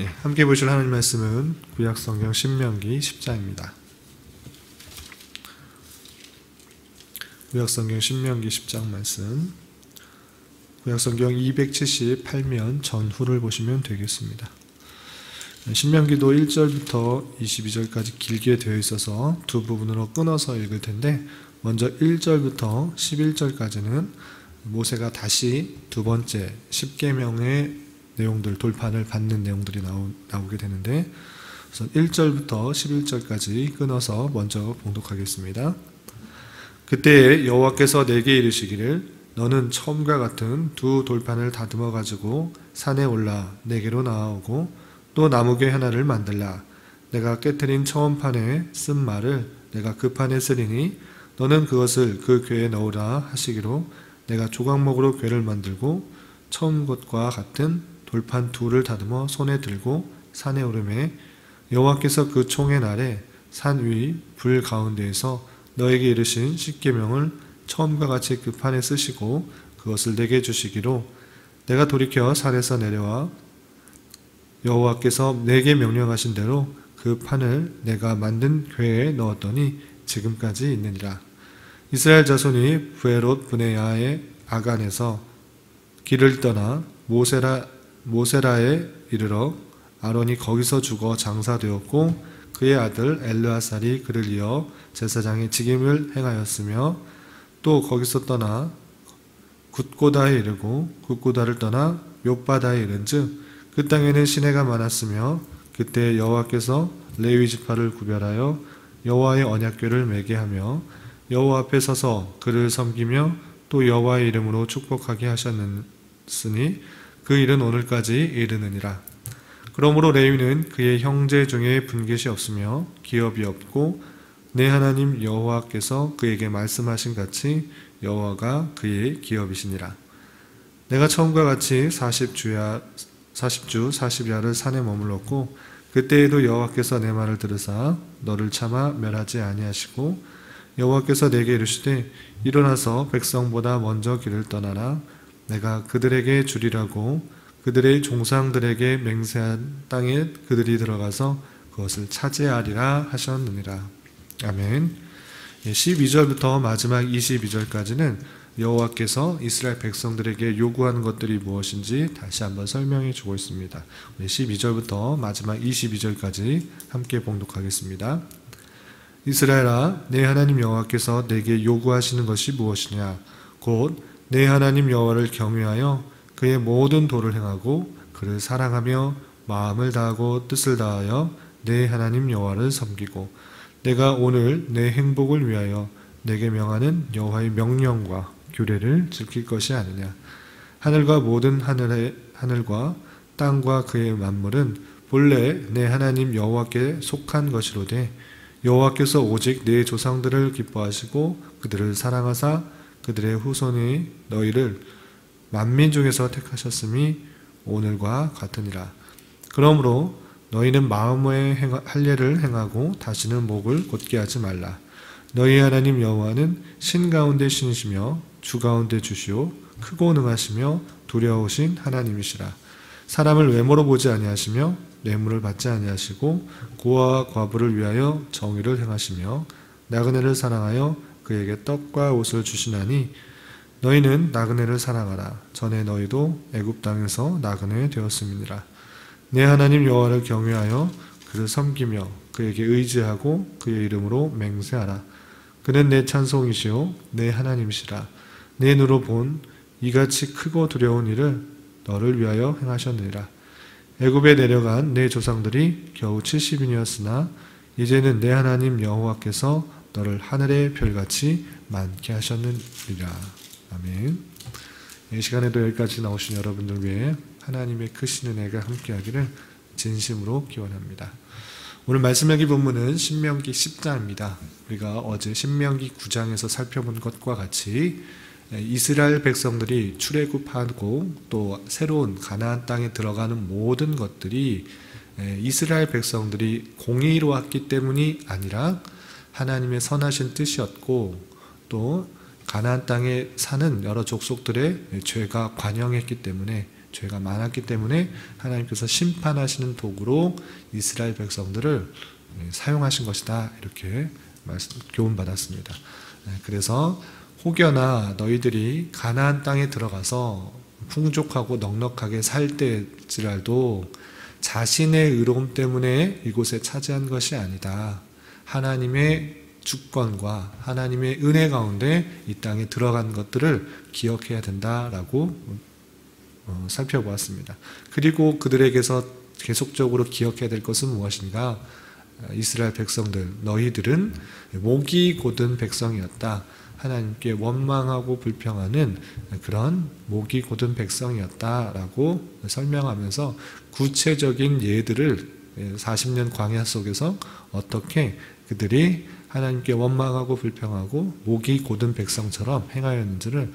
함께 보실 하나님 말씀은 구약성경 신명기 10장입니다. 구약성경 신명기 10장 말씀, 구약성경 278면 전후를 보시면 되겠습니다. 신명기도 1절부터 22절까지 길게 되어 있어서 두 부분으로 끊어서 읽을 텐데, 먼저 1절부터 11절까지는 모세가 다시 두 번째 10계명의 내용들, 돌판을 받는 내용들이 나오게 되는데, 우선 1절부터 11절까지 끊어서 먼저 봉독하겠습니다. 그때 여호와께서 내게 이르시기를, 너는 처음과 같은 두 돌판을 다듬어 가지고 산에 올라 내게로 나아오고 또 나무괴 하나를 만들라. 내가 깨트린 처음 판에 쓴 말을 내가 그 판에 쓰리니 너는 그것을 그 궤에 넣으라 하시기로, 내가 조각목으로 궤를 만들고 처음 것과 같은 돌판 둘을 다듬어 손에 들고 산에 오르매, 여호와께서 그 총의 날에 산 위 불 가운데에서 너에게 이르신 십계명을 처음과 같이 그 판에 쓰시고 그것을 내게 주시기로, 내가 돌이켜 산에서 내려와 여호와께서 내게 명령하신 대로 그 판을 내가 만든 궤에 넣었더니 지금까지 있느니라. 이스라엘 자손이 브에롯 브네야의 아간에서 길을 떠나 모세라에 이르러 아론이 거기서 죽어 장사되었고, 그의 아들 엘르아살이 그를 이어 제사장의 직임을 행하였으며, 또 거기서 떠나 굿고다에 이르고 굿고다를 떠나 욥바다에 이른즉 그 땅에는 시내가 많았으며, 그때 여호와께서 레위 지파를 구별하여 여호와의 언약궤를 매게 하며 여호와 앞에 서서 그를 섬기며 또 여호와의 이름으로 축복하게 하셨으니 그 일은 오늘까지 이르느니라. 그러므로 레위는 그의 형제 중에 분깃이 없으며 기업이 없고, 내 하나님 여호와께서 그에게 말씀하신 같이 여호와가 그의 기업이시니라. 내가 처음과 같이 40주 40야를 산에 머물렀고, 그때에도 여호와께서 내 말을 들으사 너를 차마 멸하지 아니하시고, 여호와께서 내게 이르시되 일어나서 백성보다 먼저 길을 떠나라. 내가 그들에게 주리라고 그들의 종상들에게 맹세한 땅에 그들이 들어가서 그것을 차지하리라 하셨느니라. 아멘. 12절부터 마지막 22절까지는 여호와께서 이스라엘 백성들에게 요구하는 것들이 무엇인지 다시 한번 설명해 주고 있습니다. 12절부터 마지막 22절까지 함께 봉독하겠습니다. 이스라엘아, 내 하나님 여호와께서 내게 요구하시는 것이 무엇이냐? 곧 내 하나님 여호와를 경외하여 그의 모든 도를 행하고 그를 사랑하며 마음을 다하고 뜻을 다하여 내 하나님 여호와를 섬기고, 내가 오늘 내 행복을 위하여 내게 명하는 여호와의 명령과 규례를 지킬 것이 아니냐. 하늘과 모든 하늘과 땅과 그의 만물은 본래 내 하나님 여호와께 속한 것이로되, 여호와께서 오직 내 조상들을 기뻐하시고 그들을 사랑하사 그들의 후손이 너희를 만민 중에서 택하셨음이 오늘과 같으니라. 그러므로 너희는 마음의 할례를 행하고 다시는 목을 곧게 하지 말라. 너희 하나님 여호와는 신 가운데 신이시며 주 가운데 주시오 크고 능하시며 두려우신 하나님이시라. 사람을 외모로 보지 아니하시며 뇌물을 받지 아니하시고 고아와 과부를 위하여 정의를 행하시며 나그네를 사랑하여 그에게 떡과 옷을 주시나니, 너희는 나그네를 사랑하라. 전에 너희도 애굽 땅에서 나그네 되었음이니라. 내 하나님 여호와를 경외하여 그를 섬기며 그에게 의지하고 그의 이름으로 맹세하라. 그는 내 찬송이시오 내 하나님이시라. 내 눈으로 본 이같이 크고 두려운 일을 너를 위하여 행하셨느니라. 애굽에 내려간 내 조상들이 겨우 70인이었으나 이제는 내 하나님 여호와께서 너를 하늘의 별같이 많게 하셨느니라. 아멘. 이 시간에도 여기까지 나오신 여러분들 위해 하나님의 크신 은혜가 함께하기를 진심으로 기원합니다. 오늘 말씀하기 본문은 신명기 10장입니다. 우리가 어제 신명기 9장에서 살펴본 것과 같이 이스라엘 백성들이 출애굽하고 또 새로운 가나안 땅에 들어가는 모든 것들이 이스라엘 백성들이 공의로 왔기 때문이 아니라 하나님의 선하신 뜻이었고, 또 가나안 땅에 사는 여러 족속들의 죄가 관영했기 때문에 죄가 많았기 때문에 하나님께서 심판하시는 도구로 이스라엘 백성들을 사용하신 것이다. 이렇게 교훈받았습니다. 그래서 혹여나 너희들이 가나안 땅에 들어가서 풍족하고 넉넉하게 살 때일지라도 자신의 의로움 때문에 이곳에 차지한 것이 아니다. 하나님의 주권과 하나님의 은혜 가운데 이 땅에 들어간 것들을 기억해야 된다라고 살펴보았습니다. 그리고 그들에게서 계속적으로 기억해야 될 것은 무엇인가? 이스라엘 백성들, 너희들은 목이 곧은 백성이었다. 하나님께 원망하고 불평하는 그런 목이 곧은 백성이었다라고 설명하면서 구체적인 예들을 40년 광야 속에서 어떻게 그들이 하나님께 원망하고 불평하고 목이 곧은 백성처럼 행하였는지를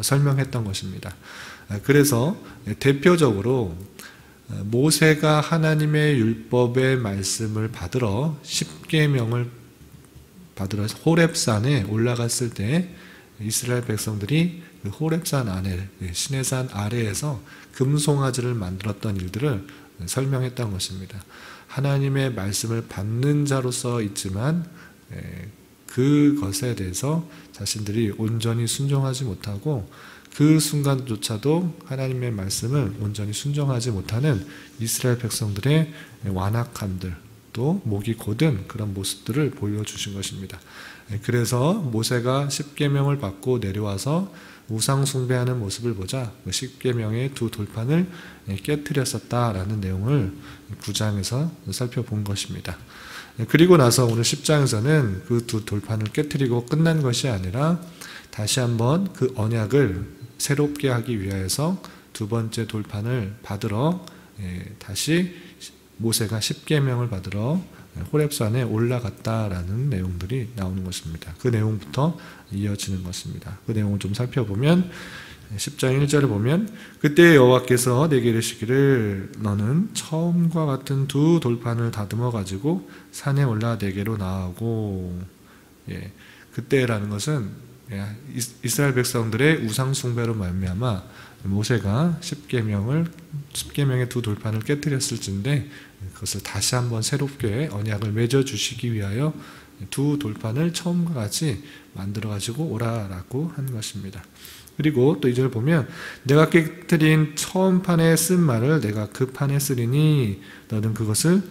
설명했던 것입니다. 그래서 대표적으로 모세가 하나님의 율법의 말씀을 받으러 십계명을 받으러 호렙산에 올라갔을 때 이스라엘 백성들이 그 호렙산 아래, 시내산 아래에서 금송아지를 만들었던 일들을 설명했던 것입니다. 하나님의 말씀을 받는 자로서 있지만 그것에 대해서 자신들이 온전히 순종하지 못하고 그 순간조차도 하나님의 말씀을 온전히 순종하지 못하는 이스라엘 백성들의 완악함들, 또 목이 곧은 그런 모습들을 보여주신 것입니다. 그래서 모세가 십계명을 받고 내려와서 우상 숭배하는 모습을 보자 그 십계명의 두 돌판을 깨뜨렸었다라는 내용을 9장에서 살펴본 것입니다. 그리고 나서 오늘 10장에서는 그 두 돌판을 깨뜨리고 끝난 것이 아니라 다시 한번 그 언약을 새롭게 하기 위하여서 두 번째 돌판을 받으러 다시 모세가 십계명을 받으러 호렙산에 올라갔다라는 내용들이 나오는 것입니다. 그 내용부터 이어지는 것입니다. 그 내용을 좀 살펴보면 10장 1절을 보면 그때 여호와께서 내게 이르시기를 너는 처음과 같은 두 돌판을 다듬어 가지고 산에 올라 내게로 나아오고 그때라는 것은 이스라엘 백성들의 우상 숭배로 말미암아 모세가 십계명의 두 돌판을 깨뜨렸을진데 그것을 다시 한번 새롭게 언약을 맺어 주시기 위하여 두 돌판을 처음과 같이 만들어 가지고 오라라고 한 것입니다. 그리고 또 2절 보면 내가 깨뜨린 처음 판에 쓴 말을 내가 그 판에 쓰리니 너는 그것을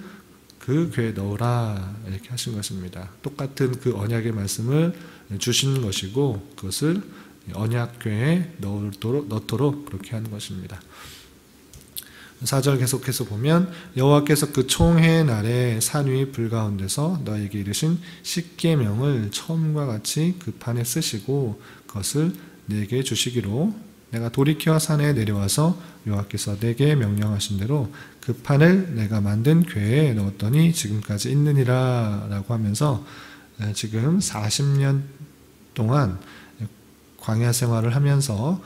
그 괴에 넣으라 이렇게 하신 것입니다. 똑같은 그 언약의 말씀을 주신 것이고 그것을 언약궤에 넣도록 그렇게 하는 것입니다. 4절 계속해서 보면 여호와께서 그 총회의 날에 산 위 불 가운데서 너에게 이르신 십계명을 처음과 같이 그 판에 쓰시고 그것을 내게 주시기로 내가 돌이켜 산에 내려와서 여호와께서 내게 명령하신 대로 그 판을 내가 만든 궤에 넣었더니 지금까지 있느니라 라고 하면서 지금 40년 동안 광야 생활을 하면서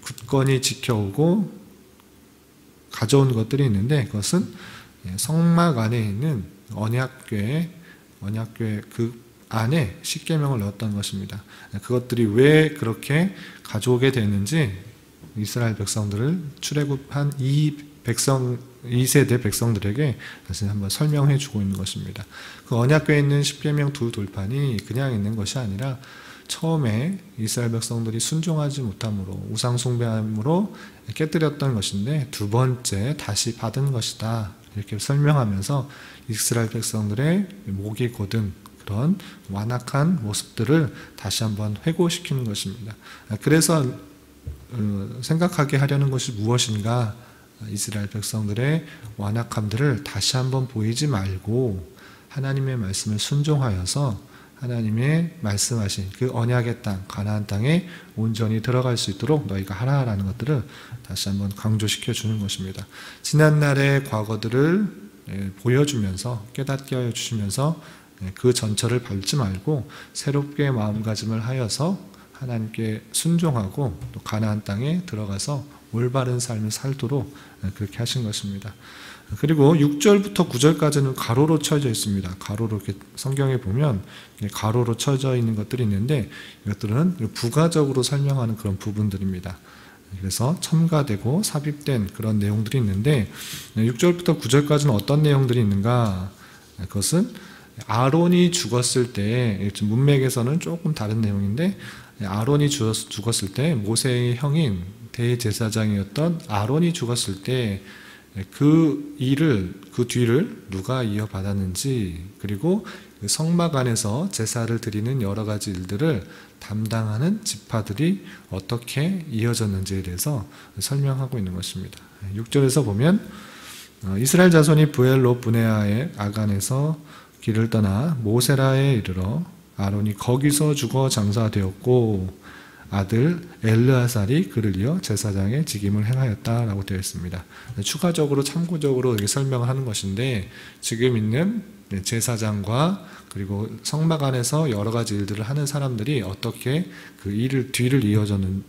굳건히 지켜오고 가져온 것들이 있는데 그것은 성막 안에 있는 언약궤 그 안에 십계명을 넣었던 것입니다. 그것들이 왜 그렇게 가져오게 되는지 이스라엘 백성들을 출애굽한 2세대 백성들에게 다시 한번 설명해 주고 있는 것입니다. 그 언약궤에 있는 십계명 두 돌판이 그냥 있는 것이 아니라 처음에 이스라엘 백성들이 순종하지 못함으로 우상 숭배함으로 깨뜨렸던 것인데 두 번째 다시 받은 것이다 이렇게 설명하면서 이스라엘 백성들의 목이 곧은 그런 완악한 모습들을 다시 한번 회고시키는 것입니다. 그래서 생각하게 하려는 것이 무엇인가? 이스라엘 백성들의 완악함들을 다시 한번 보이지 말고 하나님의 말씀을 순종하여서 하나님의 말씀하신 그 언약의 땅, 가나안 땅에 온전히 들어갈 수 있도록 너희가 하라라는 것들을 다시 한번 강조시켜 주는 것입니다. 지난날의 과거들을 보여주면서 깨닫게 하여 주시면서 그 전철을 밟지 말고 새롭게 마음가짐을 하여서 하나님께 순종하고 또 가나안 땅에 들어가서 올바른 삶을 살도록 그렇게 하신 것입니다. 그리고 6절부터 9절까지는 가로로 쳐져 있습니다. 가로로 이렇게 성경에 보면 가로로 쳐져 있는 것들이 있는데 이것들은 부가적으로 설명하는 그런 부분들입니다. 그래서 첨가되고 삽입된 그런 내용들이 있는데 6절부터 9절까지는 어떤 내용들이 있는가? 그것은 아론이 죽었을 때, 문맥에서는 조금 다른 내용인데 아론이 죽었을 때 모세의 형인 대제사장이었던 아론이 죽었을 때 그 뒤를 누가 이어받았는지, 그리고 그 성막 안에서 제사를 드리는 여러 가지 일들을 담당하는 지파들이 어떻게 이어졌는지에 대해서 설명하고 있는 것입니다. 6절에서 보면 이스라엘 자손이 브엘롯 브네아의 아간에서 길을 떠나 모세라에 이르러 아론이 거기서 죽어 장사되었고 아들 엘르아살이 그를 이어 제사장의 직임을 행하였다라고 되어 있습니다. 추가적으로 참고적으로 이렇게 설명을 하는 것인데, 지금 있는 제사장과 그리고 성막 안에서 여러 가지 일들을 하는 사람들이 어떻게 그 뒤를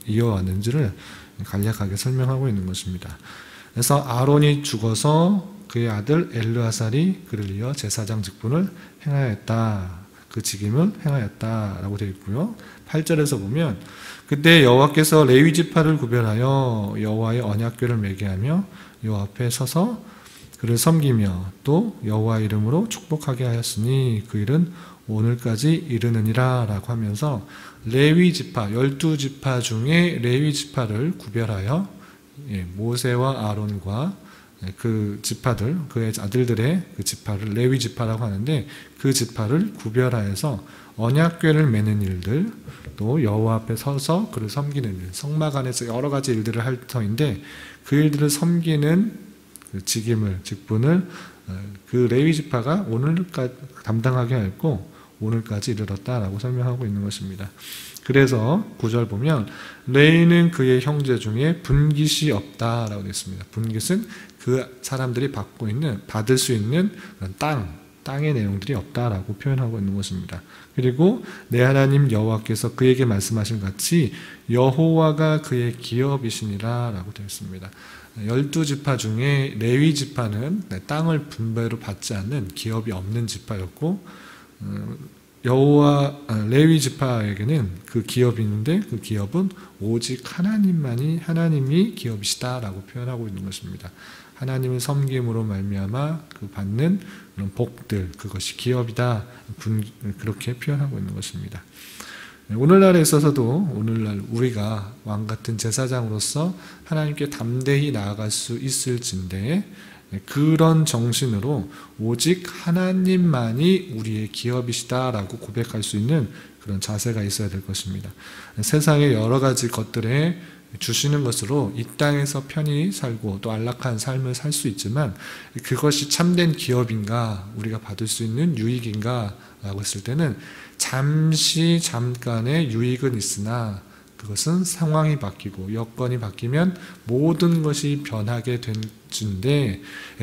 이어왔는지를 간략하게 설명하고 있는 것입니다. 그래서 아론이 죽어서 그의 아들 엘르아살이 그를 이어 제사장 직분을 행하였다. 그 직임을 행하였다라고 되어 있고요. 8절에서 보면 그때 여호와께서 레위 지파를 구별하여 여호와의 언약궤를 매게 하며 여호와 앞에 서서 그를 섬기며 또 여호와 이름으로 축복하게 하였으니 그 일은 오늘까지 이르느니라 라고 하면서 레위 지파, 12지파 중에 레위 지파를 구별하여 모세와 아론과 그 지파들, 그의 아들들의 그 지파를 레위 지파라고 하는데, 그 지파를 구별하여서 언약궤를 매는 일들, 또 여호와 앞에 서서 그를 섬기는 일, 성막 안에서 여러 가지 일들을 할 터인데 그 일들을 섬기는 그 직분을 그 레위 지파가 오늘까지 담당하게 하였고 오늘까지 이르렀다라고 설명하고 있는 것입니다. 그래서 9절 보면 레위는 그의 형제 중에 분깃이 없다라고 되어 있습니다. 분깃은 그 사람들이 받을 수 있는 땅의 내용들이 없다라고 표현하고 있는 것입니다. 그리고 내 하나님 여호와께서 그에게 말씀하신 같이 여호와가 그의 기업이시니라 라고 되어 있습니다. 12지파 중에 레위 지파는 땅을 분배로 받지 않는 기업이 없는 지파였고, 레위 지파에게는 그 기업이 있는데 그 기업은 오직 하나님이 기업이시다라고 표현하고 있는 것입니다. 하나님을 섬김으로 말미암아 그 받는 그런 복들, 그것이 기업이다, 그렇게 표현하고 있는 것입니다. 오늘날에 있어서도 오늘날 우리가 왕같은 제사장으로서 하나님께 담대히 나아갈 수 있을진데, 그런 정신으로 오직 하나님만이 우리의 기업이시다라고 고백할 수 있는 그런 자세가 있어야 될 것입니다. 세상의 여러 가지 것들에 주시는 것으로 이 땅에서 편히 살고 또 안락한 삶을 살 수 있지만, 그것이 참된 기업인가, 우리가 받을 수 있는 유익인가 라고 했을 때는 잠깐의 유익은 있으나 그것은 상황이 바뀌고 여건이 바뀌면 모든 것이 변하게 된 줄인데,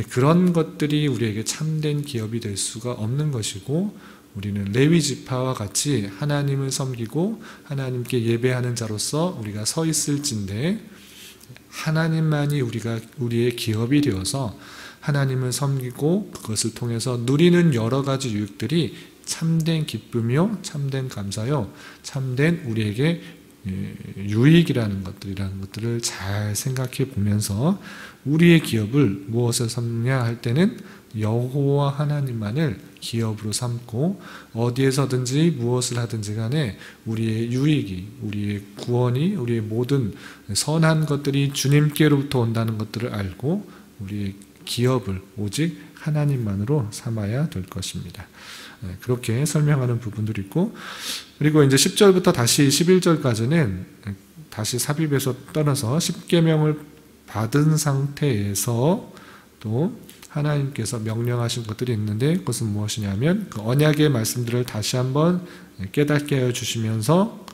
그런 것들이 우리에게 참된 기업이 될 수가 없는 것이고, 우리는 레위 지파와 같이 하나님을 섬기고 하나님께 예배하는 자로서 우리가 서 있을진데, 하나님만이 우리의 기업이 되어서 하나님을 섬기고 그것을 통해서 누리는 여러 가지 유익들이 참된 기쁨이요, 참된 감사요, 참된 우리에게 유익이라는 것들을 잘 생각해 보면서 우리의 기업을 무엇을 삼냐 할 때는 여호와 하나님만을 기업으로 삼고, 어디에서든지 무엇을 하든지 간에 우리의 유익이, 우리의 구원이, 우리의 모든 선한 것들이 주님께로부터 온다는 것들을 알고 우리의 기업을 오직 하나님만으로 삼아야 될 것입니다. 그렇게 설명하는 부분들이 있고, 그리고 이제 10절부터 다시 11절까지는 다시 삽입에서 떠나서 십계명을 받은 상태에서 또 하나님께서 명령하신 것들이 있는데, 그것은 무엇이냐면 그 언약의 말씀들을 다시 한번 깨닫게 하여 주시면서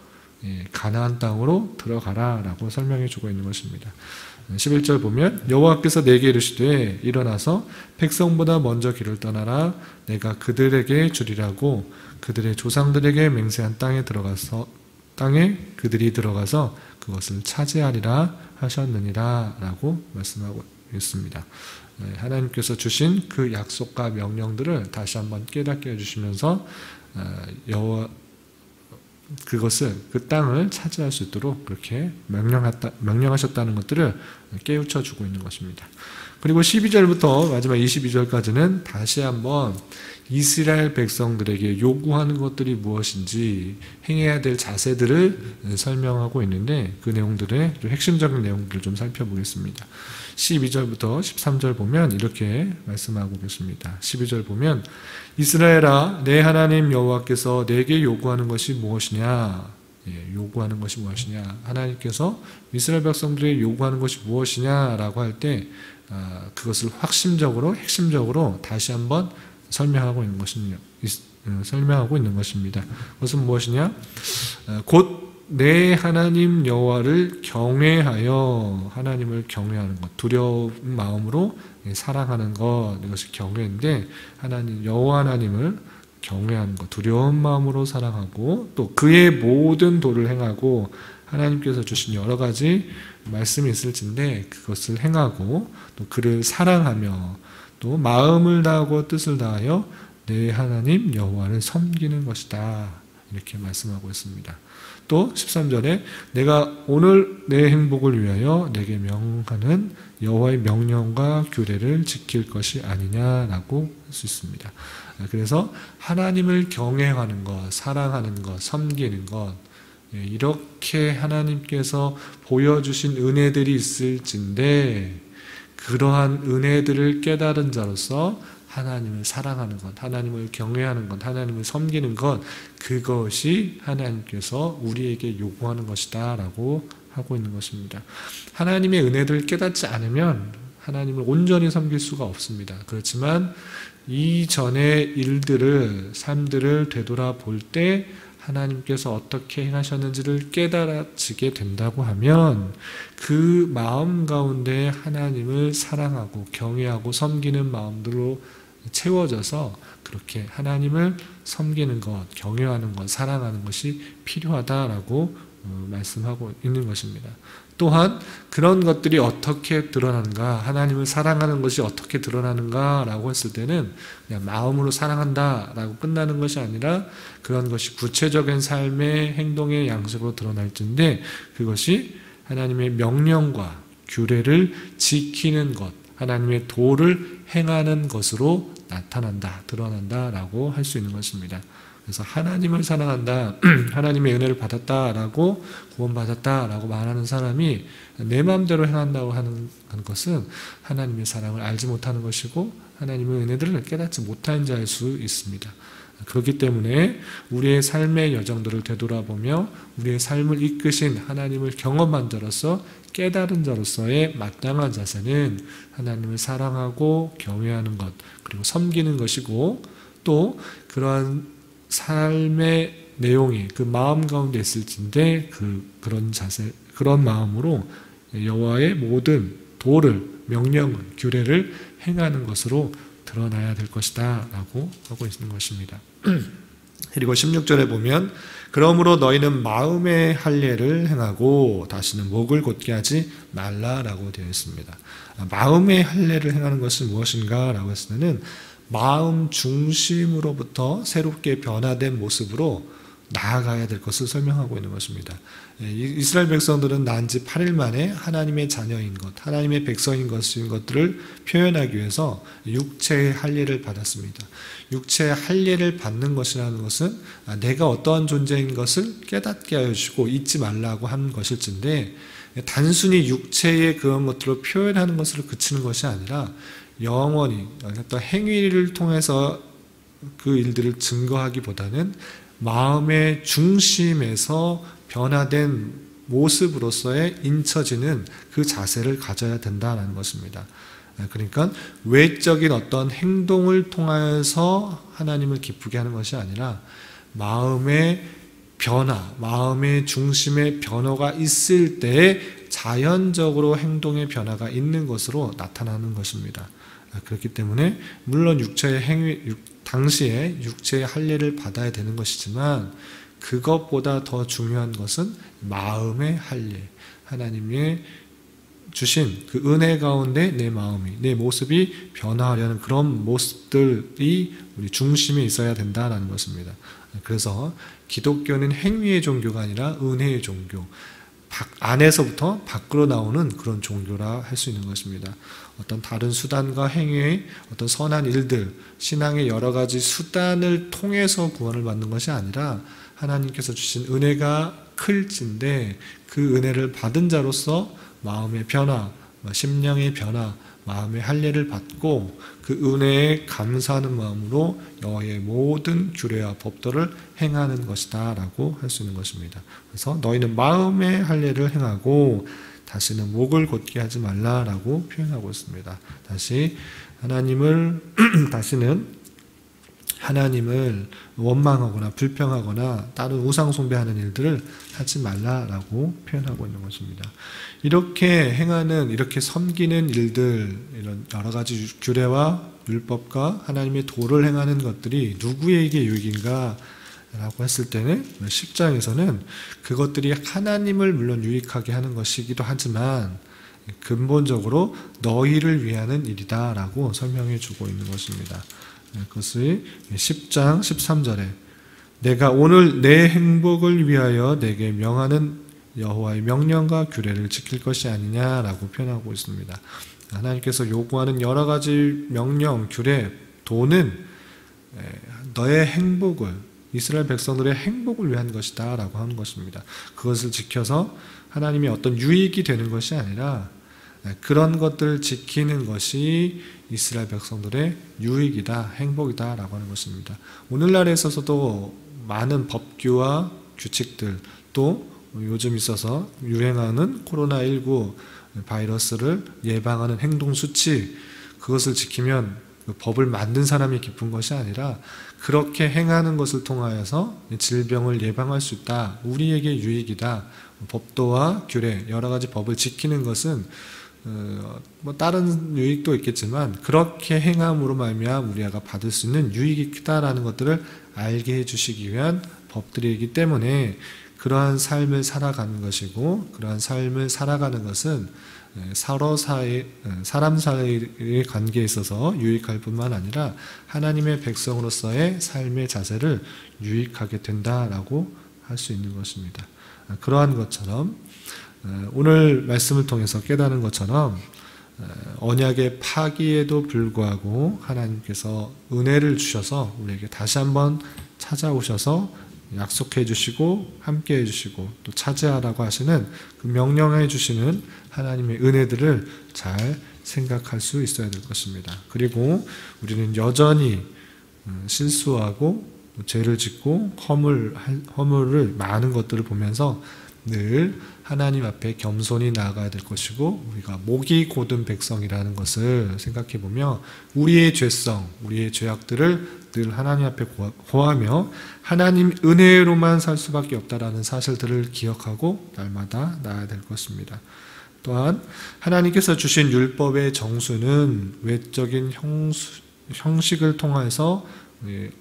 가나안 땅으로 들어가라 라고 설명해 주고 있는 것입니다. 11절 보면 여호와께서 내게 이르시되 일어나서 백성보다 먼저 길을 떠나라. 내가 그들에게 주리라고 그들의 조상들에게 맹세한 땅에 그들이 들어가서 그것을 차지하리라 하셨느니라 라고 말씀하고 있습니다. 하나님께서 주신 그 약속과 명령들을 다시 한번 깨닫게 해주시면서 그것을 그 땅을 차지할 수 있도록 그렇게 명령하셨다는 것들을 깨우쳐 주고 있는 것입니다. 그리고 12절부터 마지막 22절까지는 다시 한번 이스라엘 백성들에게 요구하는 것들이 무엇인지 행해야 될 자세들을 설명하고 있는데 그 내용들의 좀 핵심적인 내용들을 좀 살펴보겠습니다. 12절부터 13절 보면 이렇게 말씀하고 계십니다. 12절 보면 이스라엘아 내 하나님 여호와께서 내게 요구하는 것이 무엇이냐? 요구하는 것이 무엇이냐? 하나님께서 이스라엘 백성들에게 요구하는 것이 무엇이냐라고 할 때 그것을 확심적으로 핵심적으로 다시 한번 설명하고 있는 것입니다. 그것은 무엇이냐? 곧 내 하나님 여호와를 경외하여 하나님을 경외하는 것, 두려운 마음으로 사랑하는 것, 이것이 경외인데 하나님 여호와 하나님을 경외하는 것, 두려운 마음으로 사랑하고 또 그의 모든 도를 행하고 하나님께서 주신 여러 가지 말씀이 있을진데 그것을 행하고 또 그를 사랑하며 또 마음을 다하고 뜻을 다하여 내 하나님 여호와를 섬기는 것이다. 이렇게 말씀하고 있습니다. 또 13절에 내가 오늘 내 행복을 위하여 내게 명하는 여호와의 명령과 규례를 지킬 것이 아니냐라고 할 수 있습니다. 그래서 하나님을 경외하는 것, 사랑하는 것, 섬기는 것 이렇게 하나님께서 보여주신 은혜들이 있을진데 그러한 은혜들을 깨달은 자로서 하나님을 사랑하는 것, 하나님을 경외하는 것, 하나님을 섬기는 것 그것이 하나님께서 우리에게 요구하는 것이다 라고 하고 있는 것입니다. 하나님의 은혜들을 깨닫지 않으면 하나님을 온전히 섬길 수가 없습니다. 그렇지만 이전의 일들을, 삶들을 되돌아볼 때 하나님께서 어떻게 행하셨는지를 깨달아지게 된다고 하면 그 마음 가운데 하나님을 사랑하고 경외하고 섬기는 마음들로 채워져서 그렇게 하나님을 섬기는 것, 경외하는 것, 사랑하는 것이 필요하다라고 말씀하고 있는 것입니다. 또한 그런 것들이 어떻게 드러나는가, 하나님을 사랑하는 것이 어떻게 드러나는가라고 했을 때는 그냥 마음으로 사랑한다라고 끝나는 것이 아니라 그런 것이 구체적인 삶의 행동의 양식으로 드러날 텐데 그것이 하나님의 명령과 규례를 지키는 것, 하나님의 도를 행하는 것으로 나타난다, 드러난다라고 할 수 있는 것입니다. 그래서 하나님을 사랑한다, 하나님의 은혜를 받았다라고 구원받았다라고 말하는 사람이 내 마음대로 행한다고 하는 것은 하나님의 사랑을 알지 못하는 것이고 하나님의 은혜들을 깨닫지 못한 자일 수 있습니다. 그렇기 때문에 우리의 삶의 여정들을 되돌아보며 우리의 삶을 이끄신 하나님을 경험한 자로서 깨달은 자로서의 마땅한 자세는 하나님을 사랑하고 경외하는 것 그리고 섬기는 것이고 또 그러한 삶의 내용이 그 마음 가운데 있을진데 그런 자세, 그런 마음으로 여호와의 모든 도를, 명령을, 규례를 행하는 것으로 드러나야 될 것이다 라고 하고 있는 것입니다. 그리고 16절에 보면 그러므로 너희는 마음의 할례를 행하고 다시는 목을 곧게 하지 말라라고 되어 있습니다. 마음의 할례를 행하는 것은 무엇인가 라고 했을 때는 마음 중심으로부터 새롭게 변화된 모습으로 나아가야 될 것을 설명하고 있는 것입니다. 이스라엘 백성들은 난 지 8일 만에 하나님의 자녀인 것, 하나님의 백성인 것들을 표현하기 위해서 육체의 할례를 받았습니다. 육체의 할례를 받는 것이라는 것은 내가 어떠한 존재인 것을 깨닫게 하여 주시고 잊지 말라고 한 것일진데 단순히 육체의 그런 것들로 표현하는 것으로 그치는 것이 아니라 영원히 어떤 행위를 통해서 그 일들을 증거하기보다는 마음의 중심에서 변화된 모습으로서의 인쳐지는 그 자세를 가져야 된다는 것입니다. 그러니까 외적인 어떤 행동을 통해서 하나님을 기쁘게 하는 것이 아니라 마음의 변화, 마음의 중심의 변화가 있을 때 자연적으로 행동의 변화가 있는 것으로 나타나는 것입니다. 그렇기 때문에 물론 육체의 행위, 당시에 육체의 할례를 받아야 되는 것이지만 그것보다 더 중요한 것은 마음의 할례, 하나님의 주신 그 은혜 가운데 내 마음이, 내 모습이 변화하려는 그런 모습들이 우리 중심에 있어야 된다라는 것입니다. 그래서 기독교는 행위의 종교가 아니라 은혜의 종교, 안에서부터 밖으로 나오는 그런 종교라 할 수 있는 것입니다. 어떤 다른 수단과 행위의 어떤 선한 일들, 신앙의 여러 가지 수단을 통해서 구원을 받는 것이 아니라 하나님께서 주신 은혜가 클진데 그 은혜를 받은 자로서 마음의 변화, 심령의 변화, 마음의 할례를 받고 그 은혜에 감사하는 마음으로 여호와의 모든 규례와 법도를 행하는 것이다 라고 할 수 있는 것입니다. 그래서 너희는 마음의 할례를 행하고 다시는 목을 곧게 하지 말라라고 표현하고 있습니다. 다시는 하나님을 원망하거나 불평하거나 다른 우상 숭배하는 일들을 하지 말라라고 표현하고 있는 것입니다. 이렇게 행하는, 이렇게 섬기는 일들, 이런 여러 가지 규례와 율법과 하나님의 도를 행하는 것들이 누구에게 유익인가 라고 했을 때는 10장에서는 그것들이 하나님을 물론 유익하게 하는 것이기도 하지만 근본적으로 너희를 위하는 일이다 라고 설명해 주고 있는 것입니다. 그것을 10장 13절에 내가 오늘 내 행복을 위하여 내게 명하는 여호와의 명령과 규례를 지킬 것이 아니냐라고 표현하고 있습니다. 하나님께서 요구하는 여러 가지 명령, 규례, 도는 너의 행복을, 이스라엘 백성들의 행복을 위한 것이다 라고 하는 것입니다. 그것을 지켜서 하나님의 어떤 유익이 되는 것이 아니라 그런 것들을 지키는 것이 이스라엘 백성들의 유익이다, 행복이다 라고 하는 것입니다. 오늘날에 있어서도 많은 법규와 규칙들, 또 요즘 있어서 유행하는 코로나19 바이러스를 예방하는 행동수칙, 그것을 지키면 법을 만든 사람이 기쁜 것이 아니라 그렇게 행하는 것을 통하여서 질병을 예방할 수 있다, 우리에게 유익이다. 법도와 규례, 여러 가지 법을 지키는 것은 다른 유익도 있겠지만 그렇게 행함으로 말미암아 우리가 받을 수 있는 유익이 크다라는 것들을 알게 해주시기 위한 법들이기 때문에 그러한 삶을 살아가는 것이고, 그러한 삶을 살아가는 것은 사람 사이의 관계에 있어서 유익할 뿐만 아니라 하나님의 백성으로서의 삶의 자세를 유익하게 된다라고 할 수 있는 것입니다. 그러한 것처럼 오늘 말씀을 통해서 깨닫는 것처럼 언약의 파기에도 불구하고 하나님께서 은혜를 주셔서 우리에게 다시 한번 찾아오셔서 약속해 주시고 함께 해 주시고 또 차지하라고 하시는 그 명령해 주시는 하나님의 은혜들을 잘 생각할 수 있어야 될 것입니다. 그리고 우리는 여전히 실수하고 죄를 짓고 허물을 많은 것들을 보면서 늘 하나님 앞에 겸손히 나아가야 될 것이고, 우리가 목이 곧은 백성이라는 것을 생각해 보며 우리의 죄성, 우리의 죄악들을 늘 하나님 앞에 고하며 하나님 은혜로만 살 수밖에 없다라는 사실들을 기억하고 날마다 나아야 될 것입니다. 또한 하나님께서 주신 율법의 정수는 외적인 형식을 통해서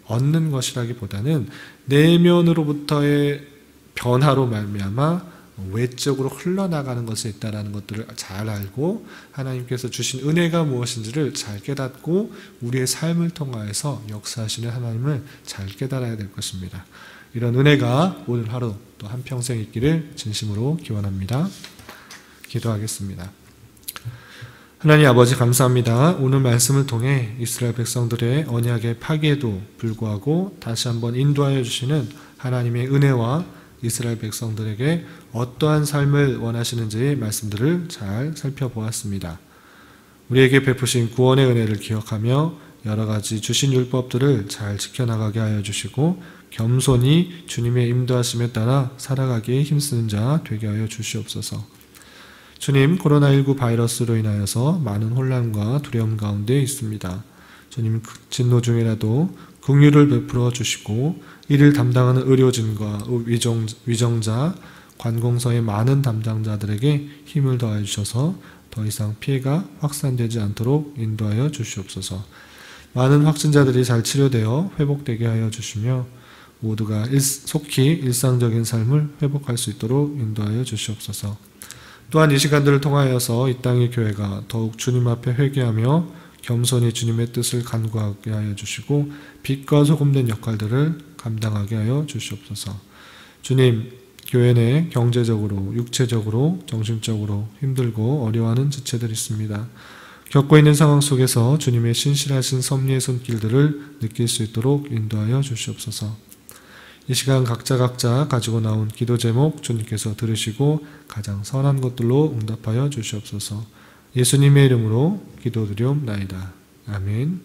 얻는 것이라기보다는 내면으로부터의 변화로 말미암아 외적으로 흘러나가는 것에 있다는 것들을 잘 알고 하나님께서 주신 은혜가 무엇인지를 잘 깨닫고 우리의 삶을 통하여서 역사하시는 하나님을 잘 깨달아야 될 것입니다. 이런 은혜가 오늘 하루 또 한평생 있기를 진심으로 기원합니다. 기도하겠습니다. 하나님 아버지 감사합니다. 오늘 말씀을 통해 이스라엘 백성들의 언약의 파기에도 불구하고 다시 한번 인도하여 주시는 하나님의 은혜와 이스라엘 백성들에게 어떠한 삶을 원하시는지의 말씀들을 잘 살펴보았습니다. 우리에게 베푸신 구원의 은혜를 기억하며 여러 가지 주신 율법들을 잘 지켜나가게 하여 주시고 겸손히 주님의 인도하심에 따라 살아가기에 힘쓰는 자 되게 하여 주시옵소서. 주님, 코로나19 바이러스로 인하여서 많은 혼란과 두려움 가운데 있습니다. 주님, 진노 중이라도 긍휼을 베풀어 주시고 이를 담당하는 의료진과 위정자, 관공서의 많은 담당자들에게 힘을 더하여 주셔서 더 이상 피해가 확산되지 않도록 인도하여 주시옵소서. 많은 확진자들이 잘 치료되어 회복되게 하여 주시며 모두가 속히 일상적인 삶을 회복할 수 있도록 인도하여 주시옵소서. 또한 이 시간들을 통하여서 이 땅의 교회가 더욱 주님 앞에 회개하며 겸손히 주님의 뜻을 간구하게 하여 주시고 빛과 소금된 역할들을 감당하게 하여 주시옵소서. 주님, 교회 내 경제적으로, 육체적으로, 정신적으로 힘들고 어려워하는 지체들이 있습니다. 겪고 있는 상황 속에서 주님의 신실하신 섭리의 손길들을 느낄 수 있도록 인도하여 주시옵소서. 이 시간 각자 가지고 나온 기도 제목 주님께서 들으시고 가장 선한 것들로 응답하여 주시옵소서. 예수님의 이름으로 기도드리옵나이다. 아멘.